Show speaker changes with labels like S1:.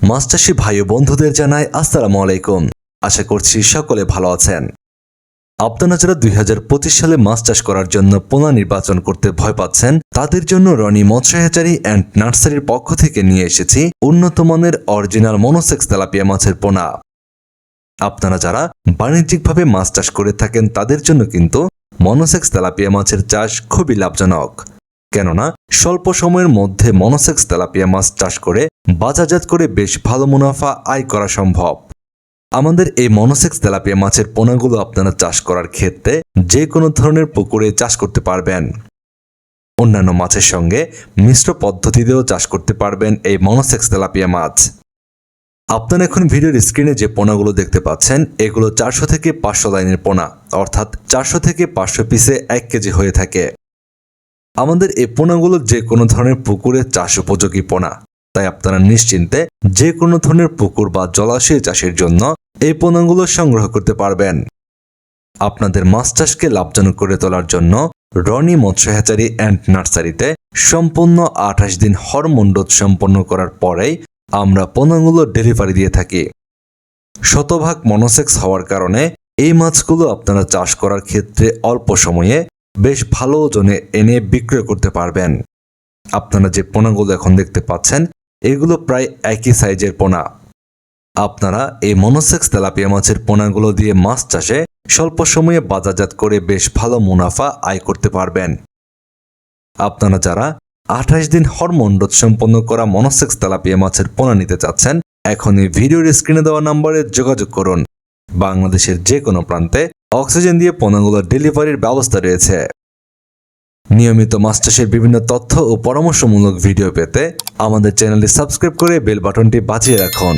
S1: মাছ চাষী ভাই ও বন্ধুদের জানাই আসসালামু আলাইকুম। আশা করছি সকলে ভালো আছেন। আপনারা যারা 2025 সালে মাছ চাষ করার জন্য পোনা নির্বাচন করতে ভয় পাচ্ছেন, তাদের জন্য রনি মৎস্য হ্যাচারি অ্যান্ড নার্সারির পক্ষ থেকে নিয়ে এসেছি উন্নত মানের অরিজিনাল মনোসেক্স তেলাপিয়া মাছের পোনা। আপনারা যারা বাণিজ্যিকভাবে মাছ চাষ করে থাকেন তাদের জন্য কিন্তু মনোসেক্স তেলাপিয়া মাছের চাষ খুবই লাভজনক। কেননা স্বল্প সময়ের মধ্যে মনোসেক্স তেলাপিয়া মাছ চাষ করে বাজারজাত করে বেশ ভালো মুনাফা আয় করা সম্ভব। আমাদের এই মনোসেক্স তেলাপিয়া মাছের পোনাগুলো আপনারা চাষ করার ক্ষেত্রে যে কোনো ধরনের পুকুরে চাষ করতে পারবেন। অন্যান্য মাছের সঙ্গে মিশ্র পদ্ধতিতেও চাষ করতে পারবেন এই মনোসেক্স তেলাপিয়া মাছ। আপনারা এখন ভিডিওর স্ক্রিনে যে পোনাগুলো দেখতে পাচ্ছেন, এগুলো 400 থেকে 500 লাইনের পোনা, অর্থাৎ 400 থেকে 500 পিসে 1 কেজি হয়ে থাকে। আমাদের এই পোনাগুলো যে কোনো ধরনের পুকুরে চাষ উপযোগী পোনা, তাই আপনারা নিশ্চিন্তে যে কোনো ধরনের পুকুর বা জলাশয় চাষের জন্য এই পোনাগুলো সংগ্রহ করতে পারবেন। আপনাদের মাছ চাষকে লাভজনক করে তোলার জন্য রনি মৎস্য হ্যাচারি অ্যান্ড নার্সারিতে সম্পূর্ণ 28 দিন হরমোন ডোজ সম্পন্ন করার পরেই আমরা পোনাগুলো ডেলিভারি দিয়ে থাকি। শতভাগ মনোসেক্স হওয়ার কারণে এই মাছগুলো আপনারা চাষ করার ক্ষেত্রে অল্প সময়ে বেশ ভালো ওজনে এনে বিক্রয় করতে পারবেন। আপনারা যে পোনাগুলো এখন দেখতে পাচ্ছেন, এগুলো প্রায় একই সাইজের পোনা। আপনারা এই মনোসেক্স তেলাপিয়া মাছের পোনাগুলো দিয়ে মাছ চাষে স্বল্প সময়ে বাজারজাত করে বেশ ভালো মুনাফা আয় করতে পারবেন। আপনারা যারা 28 দিন হরমোন ডোজ সম্পন্ন করা মনোসেক্স তেলাপিয়া মাছের পোনা নিতে চাচ্ছেন, এখনই ভিডিওর স্ক্রিনে দেওয়া নম্বরে যোগাযোগ করুন। বাংলাদেশের যে কোনো প্রান্তে অক্সিজেন দিয়ে পোনাগুলোর ডেলিভারির ব্যবস্থা রয়েছে। নিয়মিত মাছ চাষের বিভিন্ন তথ্য ও পরামর্শমূলক ভিডিও পেতে আমাদের চ্যানেলটি সাবস্ক্রাইব করে বেল বাটনটি বাজিয়ে রাখুন।